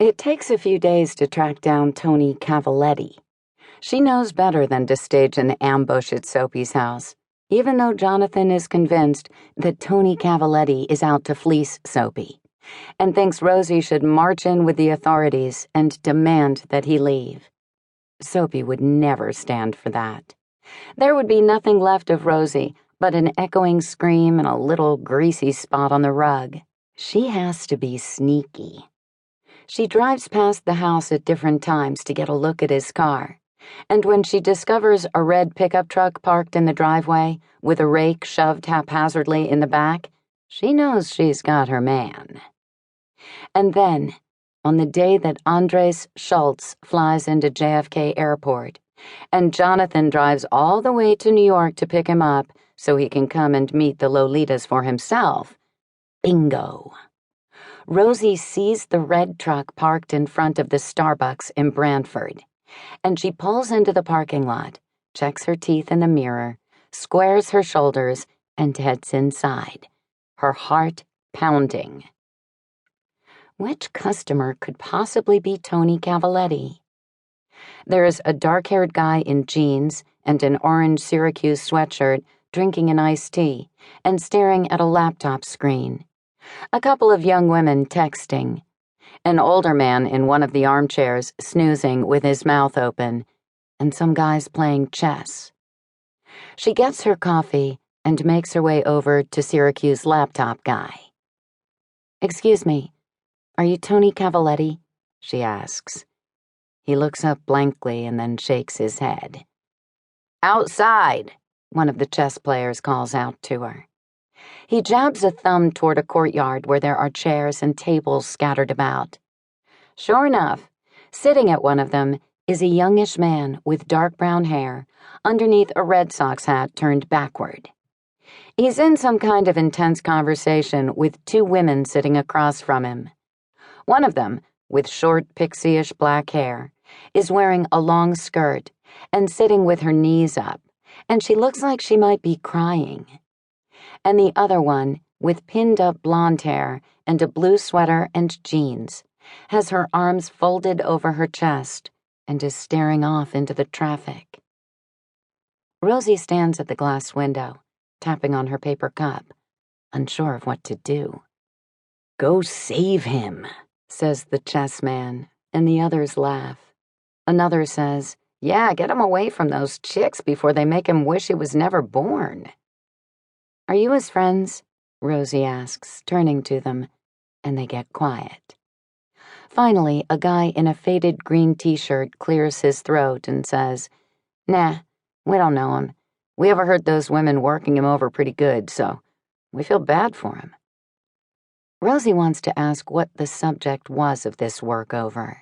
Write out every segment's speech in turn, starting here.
It takes a few days to track down Tony Cavaletti. She knows better than to stage an ambush at Soapie's house, even though Jonathan is convinced that Tony Cavaletti is out to fleece Soapie, and thinks Rosie should march in with the authorities and demand that he leave. Soapie would never stand for that. There would be nothing left of Rosie but an echoing scream and a little greasy spot on the rug. She has to be sneaky. She drives past the house at different times to get a look at his car, and when she discovers a red pickup truck parked in the driveway with a rake shoved haphazardly in the back, she knows she's got her man. And then, on the day that Andres Schultz flies into JFK Airport, and Jonathan drives all the way to New York to pick him up so he can come and meet the Lolitas for himself, bingo. Rosie sees the red truck parked in front of the Starbucks in Brantford, and she pulls into the parking lot, checks her teeth in the mirror, squares her shoulders, and heads inside, her heart pounding. Which customer could possibly be Tony Cavaletti? There's a dark-haired guy in jeans and an orange Syracuse sweatshirt drinking an iced tea and staring at a laptop screen. A couple of young women texting. An older man in one of the armchairs snoozing with his mouth open, and some guys playing chess. She gets her coffee and makes her way over to Syracuse laptop guy. "Excuse me, are you Tony Cavaletti?" she asks. He looks up blankly and then shakes his head. "Outside," one of the chess players calls out to her. He jabs a thumb toward a courtyard where there are chairs and tables scattered about. Sure enough, sitting at one of them is a youngish man with dark brown hair underneath a Red Sox hat turned backward. He's in some kind of intense conversation with two women sitting across from him. One of them, with short pixie-ish black hair, is wearing a long skirt and sitting with her knees up, and she looks like she might be crying. And the other one, with pinned-up blonde hair and a blue sweater and jeans, has her arms folded over her chest and is staring off into the traffic. Rosie stands at the glass window, tapping on her paper cup, unsure of what to do. "Go save him," says the chess man, and the others laugh. Another says, "Yeah, get him away from those chicks before they make him wish he was never born." "Are you his friends?" Rosie asks, turning to them, and they get quiet. Finally, a guy in a faded green t-shirt clears his throat and says, "Nah, we don't know him. We overheard those women working him over pretty good, so we feel bad for him." Rosie wants to ask what the subject was of this workover.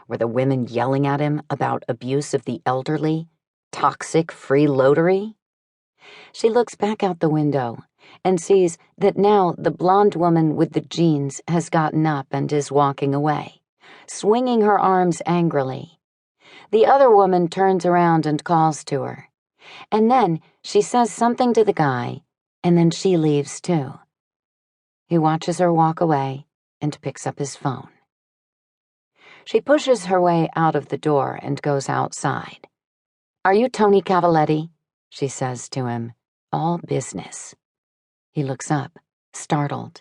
Were the women yelling at him about abuse of the elderly? Toxic freeloadery? She looks back out the window and sees that now the blonde woman with the jeans has gotten up and is walking away, swinging her arms angrily. The other woman turns around and calls to her, and then she says something to the guy, and then she leaves too. He watches her walk away and picks up his phone. She pushes her way out of the door and goes outside. "Are you Tony Cavaletti?" she says to him, all business. He looks up, startled.